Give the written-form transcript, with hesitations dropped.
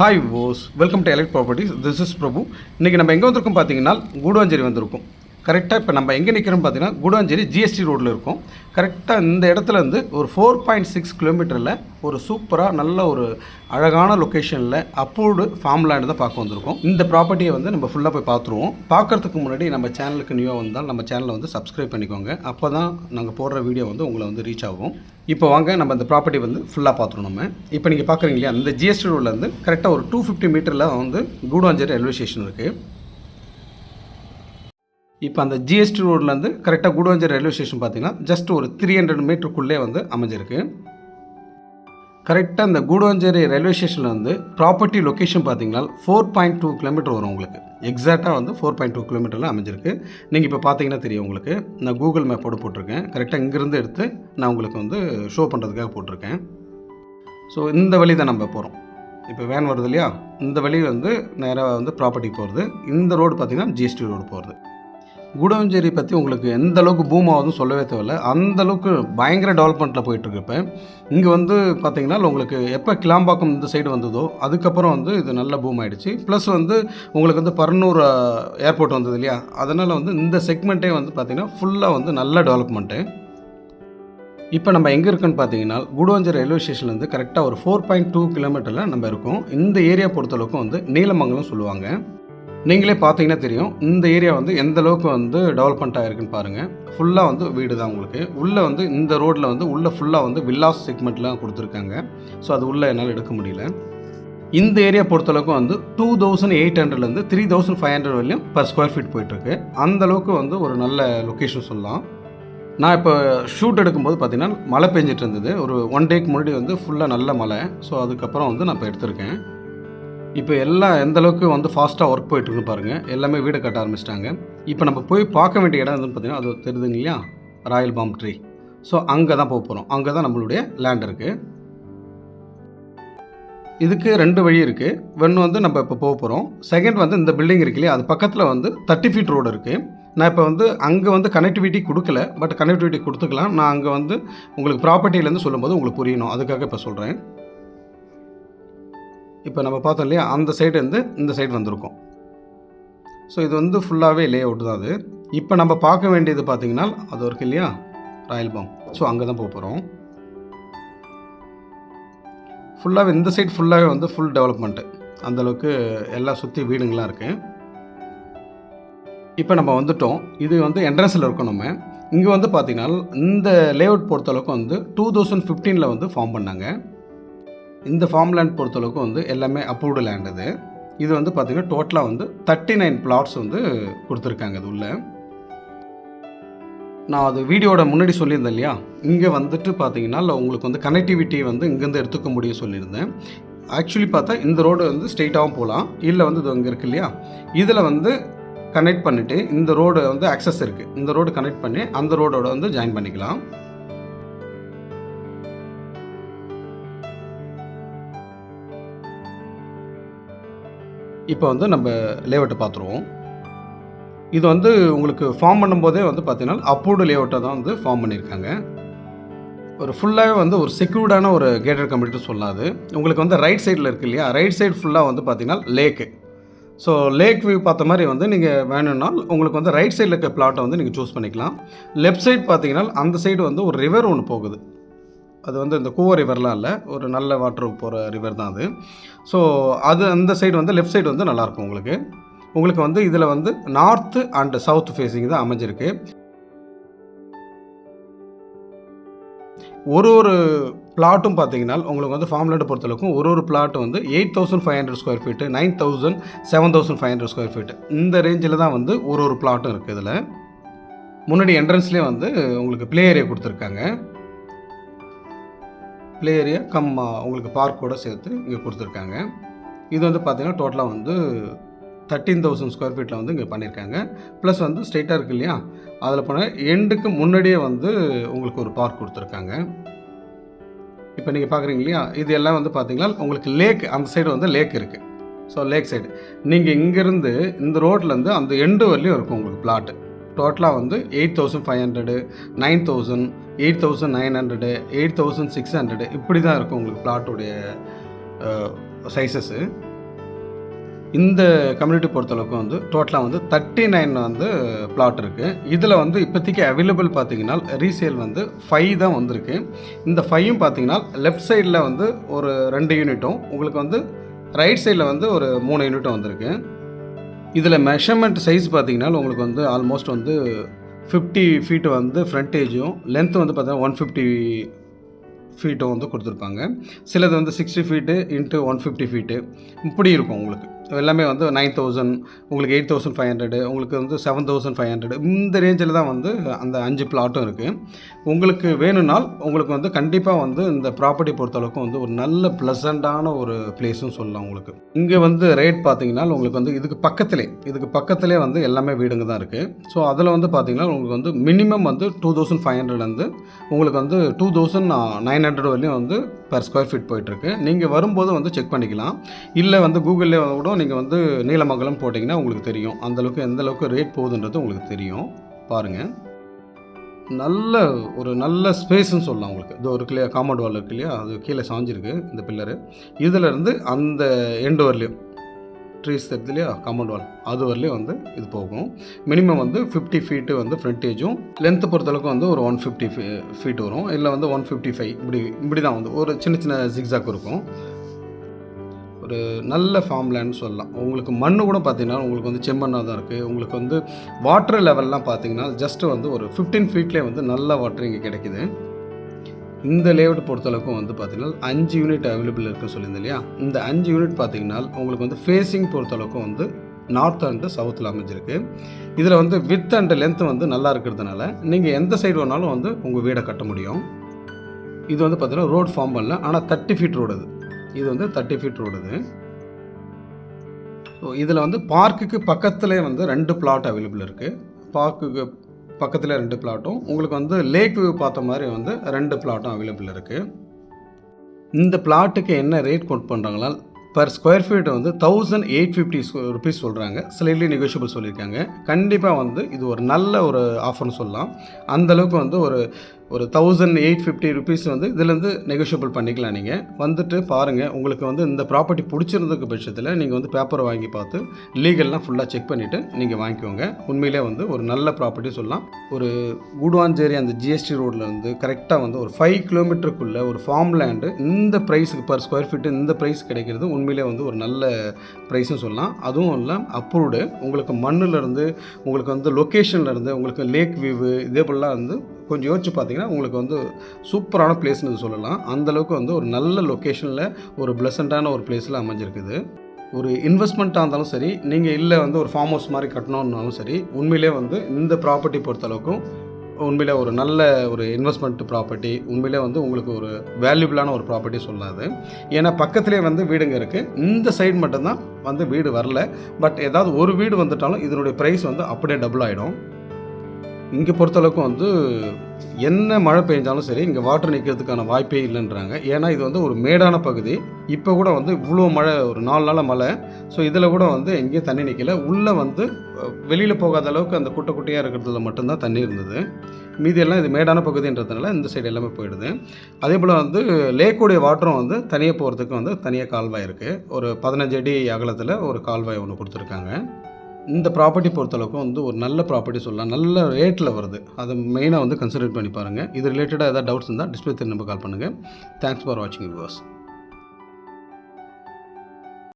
Hi ஓஸ் welcome to Elite Properties. This is Prabhu. இன்றைக்கி நம்ம எங்கே வந்திருக்கோம் பார்த்தீங்கன்னா கூடுவாஞ்சேரி வந்திருக்கோம். கரெக்டாக இப்போ நம்ம எங்கே நிற்கிறோம் பார்த்தீங்கன்னா கூடுவாஞ்சேரி ஜிஎஸ்டி ரோட்டில் இருக்கும். கரெக்டாக இந்த இடத்துல இருந்து ஒரு 4.6 கிலோமீட்டரில் ஒரு சூப்பராக நல்ல ஒரு அழகான லொக்கேஷனில் அப்ரூவ்டு ஃபார்ம் லேண்டு தான் பார்க்க வந்திருக்கோம். இந்த ப்ராப்பர்ட்டியை வந்து நம்ம ஃபுல்லாக போய் பார்த்துருவோம். பார்க்குறதுக்கு முன்னாடி நம்ம சேனலுக்கு நியூவாக வந்தால் நம்ம சேனலை வந்து சப்ஸ்கிரைப் பண்ணிக்கோங்க. அப்போ தான் நாங்கள் போடுற வீடியோ வந்து உங்களை வந்து ரீச் ஆகும். இப்போ வாங்க நம்ம இந்த ப்ராப்பர்ட்டி வந்து ஃபுல்லாக பார்த்துருவோம். நம்ம இப்போ நீங்கள் பார்க்குறீங்க இல்லையா, இந்த ஜிஎஸ்டி ரோட்லேருந்து கரெக்டாக ஒரு 250 மீட்டரில் வந்து கூடுவாஞ்சேரி ரயில்வே ஸ்டேஷன் இருக்குது. இப்போ அந்த ஜிஎஸ்டி ரோட்லேருந்து கரெக்டாக கூடுவாஞ்சேரி ரயில்வே ஸ்டேஷன் பார்த்தீங்கன்னா ஜஸ்ட் ஒரு 300 மீட்டருக்குள்ளே வந்து அமைஞ்சிருக்கு. கரெக்டாக இந்த கூடுவாஞ்சேரி ரயில்வே ஸ்டேஷனில் வந்து ப்ராப்பர்ட்டி லொக்கேஷன் பார்த்தீங்கன்னா 4.2 கிலோமீட்டர் வரும் உங்களுக்கு. எக்ஸாக்டாக வந்து 4.2 கிலோமீட்டரில் அமைஞ்சிருக்கு. நீங்கள் இப்போ பார்த்தீங்கன்னா தெரியும் உங்களுக்கு. நான் கூகுள் மேப்போடு போட்டிருக்கேன். கரெக்டாக இங்கேருந்து எடுத்து நான் உங்களுக்கு வந்து ஷோ பண்ணுறதுக்காக போட்டிருக்கேன். ஸோ இந்த வழி தான் நம்ம போகிறோம். இப்போ வேன் வருது இல்லையா, இந்த வழி வந்து நேராக வந்து ப்ராப்பர்ட்டி போகிறது. இந்த ரோடு பார்த்திங்கன்னா ஜிஎஸ்டி ரோடு போகிறது. கூடுவாஞ்சேரி பற்றி உங்களுக்கு எந்த அளவுக்கு பூம் ஆகுதுன்னு சொல்லவே தேவையில்லை. அந்தளவுக்கு பயங்கர டெவலப்மெண்ட்டில் போயிட்டுருக்கு. இப்போ இங்கே வந்து பார்த்திங்கன்னா உங்களுக்கு எப்போ கிளாம்பாக்கம் இந்த சைடு வந்ததோ அதுக்கப்புறம் வந்து இது நல்ல பூம் ஆகிடுச்சு. ப்ளஸ் வந்து உங்களுக்கு வந்து பர்னூர் ஏர்போர்ட் வந்தது இல்லையா, அதனால் வந்து இந்த செக்மெண்ட்டே வந்து பார்த்திங்கன்னா ஃபுல்லாக வந்து நல்ல டெவலப்மெண்ட்டு. இப்போ நம்ம எங்கே இருக்குன்னு பார்த்தீங்கன்னா கூடுவாஞ்சேரி ரயில்வே ஸ்டேஷன்லேருந்து கரெக்டாக ஒரு 4.2 கிலோமீட்டரில் நம்ம இருக்கோம். இந்த ஏரியா பொறுத்தளவுக்கு வந்து நீலமங்கலம் சொல்லுவாங்க. நீங்களே பார்த்தீங்கன்னா தெரியும் இந்த ஏரியா வந்து எந்த அளவுக்கு வந்து டெவலப்மெண்ட் ஆகிருக்குன்னு பாருங்கள். ஃபுல்லாக வந்து வீடு தான் உங்களுக்கு. உள்ளே வந்து இந்த ரோட்டில் வந்து உள்ளே ஃபுல்லாக வந்து வில்லாஸ் செக்மெண்ட்லாம் கொடுத்துருக்காங்க. ஸோ அது உள்ளே என்னால் எடுக்க முடியல. இந்த ஏரியா பொறுத்தளவுக்கு வந்து 2800லேருந்து 3500 வரையும் பர் ஸ்கொயர் ஃபீட் போயிட்டுருக்கு. அந்தளவுக்கு வந்து ஒரு நல்ல லொக்கேஷன் சொல்லலாம். நான் இப்போ ஷூட் எடுக்கும்போது பார்த்தீங்கன்னா மழை பெஞ்சிட்டு இருந்தது. ஒரு 1 டேக்கு முன்னாடி வந்து ஃபுல்லாக நல்ல மழை. ஸோ அதுக்கப்புறம் வந்து நான் இப்போ எடுத்திருக்கேன். இப்போ எல்லாம் எந்த அளவுக்கு வந்து ஃபாஸ்ட்டாக ஒர்க் போயிட்டுருக்கு பாருங்கள். எல்லாமே வீடு கட்ட ஆரம்பிச்சிட்டாங்க. இப்போ நம்ம போய் பார்க்க வேண்டிய இடம் வந்து பார்த்திங்கன்னா அது தெரியுதுங்க இல்லையா, ராயல் பாம் ட்ரீ. ஸோ அங்கே தான் போக போகிறோம். அங்கே தான் நம்மளுடைய லேண்ட் இருக்குது. இதுக்கு 2 வழி இருக்குது. ஒன்று வந்து நம்ம இப்போ போக போகிறோம். செகண்ட் வந்து இந்த பில்டிங் இருக்கு இல்லையா, அது பக்கத்தில் வந்து 30 ஃபீட் ரோடு இருக்குது. நான் இப்போ வந்து அங்கே வந்து கனெக்டிவிட்டி கொடுக்கல, பட் கனெக்டிவிட்டி கொடுத்துக்கலாம். நான் அங்கே வந்து உங்களுக்கு ப்ராப்பர்ட்டிலேருந்து சொல்லும்போது உங்களுக்கு புரியணும், அதுக்காக இப்போ சொல்கிறேன். இப்போ நம்ம பார்த்தோம் இல்லையா, அந்த சைடு வந்து இந்த சைடு வந்திருக்கோம். ஸோ இது வந்து ஃபுல்லாகவே லே அவுட் தான் அது. இப்போ நம்ம பார்க்க வேண்டியது பார்த்திங்கன்னா அது இருக்கு இல்லையா, ராயல் பாம். ஸோ அங்கே தான் போக போகிறோம். ஃபுல்லாகவே இந்த சைடு ஃபுல்லாகவே வந்து ஃபுல் டெவலப்மெண்ட்டு. அந்தளவுக்கு எல்லாம் சுற்றி வீடுங்களாம் இருக்குது. இப்போ நம்ம வந்துட்டோம். இது வந்து என்ட்ரன்ஸில் இருக்கோம். நம்ம இங்கே வந்து பார்த்திங்கன்னா இந்த லே அவுட் பொறுத்தளவுக்கு வந்து 2015 வந்து ஃபார்ம் பண்ணாங்க. இந்த ஃபார்ம் லேண்ட் பொறுத்தளவுக்கு வந்து எல்லாமே அப்ரூவ்டு லேண்ட். இது வந்து பார்த்திங்கன்னா டோட்டலாக வந்து 39 பிளாட்ஸ் வந்து கொடுத்துருக்காங்க. இது உள்ள நான் அது வீடியோட முன்னாடி சொல்லியிருந்தேன் இல்லையா, இங்கே வந்துட்டு பார்த்திங்கன்னா உங்களுக்கு வந்து கனெக்டிவிட்டி வந்து இங்கேருந்து எடுத்துக்க முடியும் சொல்லியிருந்தேன். ஆக்சுவலி பார்த்தா இந்த ரோடு வந்து ஸ்ட்ரெயிட்டாகவும் போகலாம், இல்லை வந்து இது இங்கே இருக்குது இல்லையா, இதில் வந்து கனெக்ட் பண்ணிவிட்டு இந்த ரோடு வந்து அக்சஸ் இருக்குது. இந்த ரோடு கனெக்ட் பண்ணி அந்த ரோடோட வந்து ஜாயின் பண்ணிக்கலாம். இப்போ வந்து நம்ம லேஅவுட்டை பார்த்துருவோம். இது வந்து உங்களுக்கு ஃபார்ம் பண்ணும்போதே வந்து பார்த்தீங்கன்னா அப்ரூவ்டு லேஅவுட்டை தான் வந்து ஃபார்ம் பண்ணியிருக்காங்க. ஒரு ஃபுல்லாகவே வந்து ஒரு செக்யூர்டான ஒரு கேட்டட் கம்யூனிட்டி சொல்லலாம். அது உங்களுக்கு வந்து ரைட் சைடில் இருக்குது இல்லையா, ரைட் சைடு ஃபுல்லாக வந்து பார்த்தீங்கன்னா லேக்கு. ஸோ லேக் வியூ பார்த்த மாதிரி வந்து நீங்கள் வேணும்னா உங்களுக்கு வந்து ரைட் சைடில் இருக்க பிளாட்டை வந்து நீங்கள் சூஸ் பண்ணிக்கலாம். லெஃப்ட் சைடு பார்த்தீங்கன்னா அந்த சைடு வந்து ஒரு ரிவர் ஒன்று போகுது. அது வந்து இந்த கூவ ரிவர்லாம் இல்லை, ஒரு நல்ல வாட்டர் போகிற ரிவர் தான் அது. ஸோ அது அந்த சைடு வந்து லெஃப்ட் சைடு வந்து நல்லாயிருக்கும் உங்களுக்கு. உங்களுக்கு வந்து இதில் வந்து நார்த்து அண்ட் சவுத் ஃபேஸிங் தான் அமைஞ்சிருக்கு. ஒரு பிளாட்டும் பார்த்தீங்கன்னா உங்களுக்கு வந்து ஃபார்ம் லேண்டை பொறுத்தளவுக்கும் ஒரு பிளாட் வந்து 8500 ஸ்கொயர் ஃபீட்டு, 9000, 7500 ஸ்கொயர் ஃபீட்டு இந்த ரேஞ்சில் தான் வந்து ஒரு பிளாட்டும் இருக்குது. இதில் முன்னாடி என்ட்ரன்ஸ்லேயே வந்து உங்களுக்கு ப்ளே ஏரியா கொடுத்துருக்காங்க. ப்ளே ஏரியா உங்களுக்கு பார்க்கோடு சேர்த்து இங்கே கொடுத்துருக்காங்க. இது வந்து பார்த்திங்கன்னா டோட்டலாக வந்து 13000 ஸ்கொயர் ஃபீட்டில் வந்து இங்கே பண்ணியிருக்காங்க. ப்ளஸ் வந்து ஸ்ட்ரெயிட்டாக இருக்குது இல்லையா, அதில் போனால் எண்டுக்கு முன்னாடியே வந்து உங்களுக்கு ஒரு பார்க் கொடுத்துருக்காங்க. இப்போ நீங்கள் பார்க்குறீங்க இல்லையா, இது எல்லாம் வந்து பார்த்திங்கன்னா உங்களுக்கு லேக், அந்த சைடு வந்து லேக் இருக்குது. ஸோ லேக் சைடு நீங்கள் இங்கேருந்து இந்த ரோட்லேருந்து அந்த எண்டு வரலையும் இருக்கும் உங்களுக்கு பிளாட்டு. டோட்டலாக வந்து 8500, 9000, 8900, 8600 இப்படி தான் இருக்கும் உங்களுக்கு பிளாட்டுடைய சைஸஸ்ஸு. இந்த கம்யூனிட்டி பொறுத்தளவுக்கு வந்து டோட்டலாக வந்து 39 வந்து பிளாட் இருக்குது. இதில் வந்து இப்போதைக்கு அவைலபிள் பார்த்தீங்கன்னா ரீசேல் வந்து 5 தான் வந்திருக்கு. இந்த 5ம் பார்த்தீங்கன்னா லெஃப்ட் சைடில் வந்து ஒரு 2 யூனிட்டும், உங்களுக்கு வந்து ரைட் சைடில் வந்து ஒரு 3 யூனிட்டும் வந்திருக்கு. இதில் மெஷர்மெண்ட் சைஸ் பார்த்தீங்கன்னா உங்களுக்கு வந்து ஆல்மோஸ்ட் வந்து 50 ஃபீட்டு வந்து ஃப்ரண்டேஜும், லென்த் வந்து பார்த்தீங்கன்னா 150 ஃபீட்டும் வந்து கொடுத்துருப்பாங்க. சிலது வந்து 60 ஃபீட்டு இன்ட்டு 150 ஃபீட்டு இப்படி இருக்கும். உங்களுக்கு எல்லாமே வந்து 9000, உங்களுக்கு 8500, உங்களுக்கு வந்து 7500 இந்த ரேஞ்சில் தான் வந்து அந்த 5 பிளாட்டும் இருக்குது. உங்களுக்கு வேணும்னால் உங்களுக்கு வந்து கண்டிப்பாக வந்து இந்த ப்ராப்பர்ட்டி பொறுத்தளவுக்கு வந்து ஒரு நல்ல ப்ளசண்ட்டான ஒரு பிளேஸும் சொல்லலாம். உங்களுக்கு இங்கே வந்து ரேட் பார்த்தீங்கன்னா உங்களுக்கு வந்து இதுக்கு பக்கத்திலே வந்து எல்லாமே வீடுங்க தான் இருக்குது. ஸோ அதில் வந்து பார்த்தீங்கன்னா உங்களுக்கு வந்து மினிமம் வந்து 2500 உங்களுக்கு வந்து 2900 வரையும் வந்து பெர் ஸ்கொயர் ஃபீட் போயிட்டுருக்கு. நீங்கள் வரும்போது வந்து செக் பண்ணிக்கலாம். இல்லை வந்து கூகுளில் கூட நீங்கள் வந்து நீலமங்கலம் போட்டிங்கன்னா உங்களுக்கு தெரியும் அந்தளவுக்கு எந்தளவுக்கு ரேட் போகுதுன்றது உங்களுக்கு தெரியும். பாருங்கள், நல்ல ஸ்பேஸ்ன்னு சொல்லலாம். உங்களுக்கு இது ஒரு காம்பவுண்ட் வால் இருக்கு இல்லையா, அது கீழே சாஞ்சிருக்கு இந்த பில்லரு. இதிலேருந்து அந்த எண்டு வரலையும் ட்ரீஸ் இருக்குது இல்லையா, காம்பவுண்ட் வால் அது வரலையும் வந்து இது போகும். மினிமம் வந்து 50 ஃபீட்டு வந்து ஃப்ரண்டேஜும், லென்த்து பொறுத்தளவுக்கு வந்து ஒரு 150 ஃபீட் வரும். இல்லை வந்து 155 இப்படி தான் வந்து ஒரு சின்ன ஜிக்ஸாக் இருக்கும். ஒரு நல்ல ஃபார்ம் லேண்ட்னு சொல்லலாம். உங்களுக்கு மண் கூட பார்த்தீங்கன்னா உங்களுக்கு வந்து செம்மண்ணாக தான் இருக்குது. உங்களுக்கு வந்து வாட்டர் லெவல்லாம் பார்த்தீங்கன்னா ஜஸ்ட்டு வந்து ஒரு 15 ஃபீட்லேயே வந்து நல்ல வாட்டர் இங்கே கிடைக்குது. இந்த லேஅவுட் பொறுத்தளவுக்கும் வந்து பார்த்திங்கன்னா 5 யூனிட் அவைலபிள் இருக்குன்னு சொல்லியிருந்தேன் இல்லையா. இந்த 5 யூனிட் பார்த்திங்கன்னா உங்களுக்கு வந்து ஃபேஸிங் பொறுத்தளவுக்கும் வந்து நார்த் அண்டு சவுத்தில் அமைஞ்சிருக்கு. இதில் வந்து வித் அண்ட் லென்த் வந்து நல்லா இருக்கிறதுனால நீங்கள் எந்த சைடு வேணாலும் வந்து உங்கள் வீடை கட்ட முடியும். இது வந்து பார்த்திங்கன்னா ரோட் ஃபார்ம் பண்ணல, ஆனால் 30 ஃபீட் ரோடு இது வந்து 30 ஃபீட் ரோடு இது. ஸோ இதில் வந்து பார்க்குக்கு பக்கத்துலேயே வந்து 2 பிளாட் அவைலபிள் இருக்குது. பார்க்குக்கு பக்கத்தில் 2 பிளாட்டும், உங்களுக்கு வந்து லேக் வியூ பார்த்த மாதிரி வந்து 2 பிளாட்டும் அவைலபிள் இருக்குது. இந்த பிளாட்டுக்கு என்ன ரேட் கோட் பண்ணுறாங்களா, பர் ஸ்கொயர் ஃபீட் வந்து 1850 ருபீஸ் சொல்கிறாங்க. ஸ்லைட்லி நெகோஷியபிள் சொல்லியிருக்காங்க. கண்டிப்பாக வந்து இது ஒரு நல்ல ஒரு ஆஃபர்னு சொல்லலாம். அந்தளவுக்கு வந்து ஒரு 1850 ருபீஸ் வந்து இதுலேருந்து நெகோஷியபிள் பண்ணிக்கலாம். நீங்கள் வந்துட்டு பாருங்கள், உங்களுக்கு வந்து இந்த ப்ராப்பர்ட்டி பிடிச்சிருந்ததுக்கு பட்சத்தில் நீங்கள் வந்து பேப்பரை வாங்கி பார்த்து லீகல்லாம் ஃபுல்லாக செக் பண்ணிவிட்டு நீங்கள் வாங்கிக்கோங்க. உண்மையிலே வந்து ஒரு நல்ல ப்ராப்பர்ட்டி சொல்லலாம். ஒரு கூடுவாஞ்சேரி அந்த ஜிஎஸ்டி ரோடில் வந்து கரெக்டாக வந்து ஒரு 5 கிலோமீட்டருக்குள்ளே ஒரு ஃபார்ம் லேண்டு இந்த ப்ரைஸுக்கு பர் ஸ்கொயர் ஃபீட்டு இந்த ப்ரைஸ் கிடைக்கிறது உண்மையிலே வந்து ஒரு நல்ல ப்ரைஸும் சொல்லலாம். அதுவும் இல்லை அப்ரூவ்டு, உங்களுக்கு மண்ணிலேருந்து உங்களுக்கு வந்து லொக்கேஷன்லேருந்து உங்களுக்கு லேக் வியூவு இதே போலலாம் வந்து கொஞ்சம் யோசிச்சு பார்த்தீங்கன்னா உங்களுக்கு வந்து சூப்பரான பிளேஸ்னு சொல்லலாம். அந்தளவுக்கு வந்து ஒரு நல்ல லொக்கேஷனில் ஒரு ப்ளசண்ட்டான ஒரு பிளேஸில் அமைஞ்சிருக்குது. ஒரு இன்வெஸ்ட்மெண்ட்டாக இருந்தாலும் சரி, நீங்கள் இல்லை வந்து ஒரு ஃபார்ம் ஹவுஸ் மாதிரி கட்டணுன்னாலும் சரி, உண்மையிலே வந்து இந்த ப்ராப்பர்ட்டி பொறுத்தளவுக்கும் உண்மையிலே ஒரு நல்ல ஒரு இன்வெஸ்ட்மெண்ட் ப்ராப்பர்ட்டி. உண்மையிலே வந்து உங்களுக்கு ஒரு வேல்யூபிளான ஒரு ப்ராப்பர்ட்டி சொல்லாது. ஏன்னா பக்கத்துலேயே வந்து வீடுங்க இருக்குது. இந்த சைடு மட்டும்தான் வந்து வீடு வரல. பட் ஏதாவது ஒரு வீடு வந்துட்டாலும் இதனுடைய ப்ரைஸ் வந்து அப்படியே டபுள் ஆகிடும். இங்கே பொறுத்தளவுக்கு வந்து என்ன மழை பெஞ்சாலும் சரி இங்கே வாட்டர் நிற்கிறதுக்கான வாய்ப்பே இல்லைன்றாங்க. ஏன்னா இது வந்து ஒரு மேடான பகுதி. இப்போ கூட வந்து இவ்வளோ மழை, ஒரு 4 நாளாக மழை. ஸோ இதில் கூட வந்து எங்கேயும் தண்ணி நிற்கல. உள்ளே வந்து வெளியில் போகாத அளவுக்கு அந்த குட்டையாக இருக்கிறதுல மட்டும்தான் தண்ணி இருந்தது. மீதியெல்லாம் இது மேடான பகுதின்றதுனால இந்த சைடு எல்லாமே போயிடுது. அதே போல் வந்து லேக்குடைய வாட்டரும் வந்து தனியாக போகிறதுக்கு வந்து தனியாக கால்வாய் இருக்குது. ஒரு 15 அடி அகலத்தில் ஒரு கால்வாய் ஒன்று கொடுத்துருக்காங்க. இந்த ப்ராப்பர்ட்டி பொறுத்தளவுக்கு வந்து ஒரு நல்ல ப்ராப்பர்ட்டி சொல்லலாம். நல்ல ரேட்டில் வருது. அதை மெயினாக வந்து கன்சிடர் பண்ணி பாருங்கள். இது ரிலேட்டடாக ஏதாவது டவுட்ஸ் இருந்தால் டிஸ்பிளே நம்பர் கால் பண்ணுங்கள். தேங்க்ஸ் ஃபார் வாட்சிங் வியூவர்ஸ்.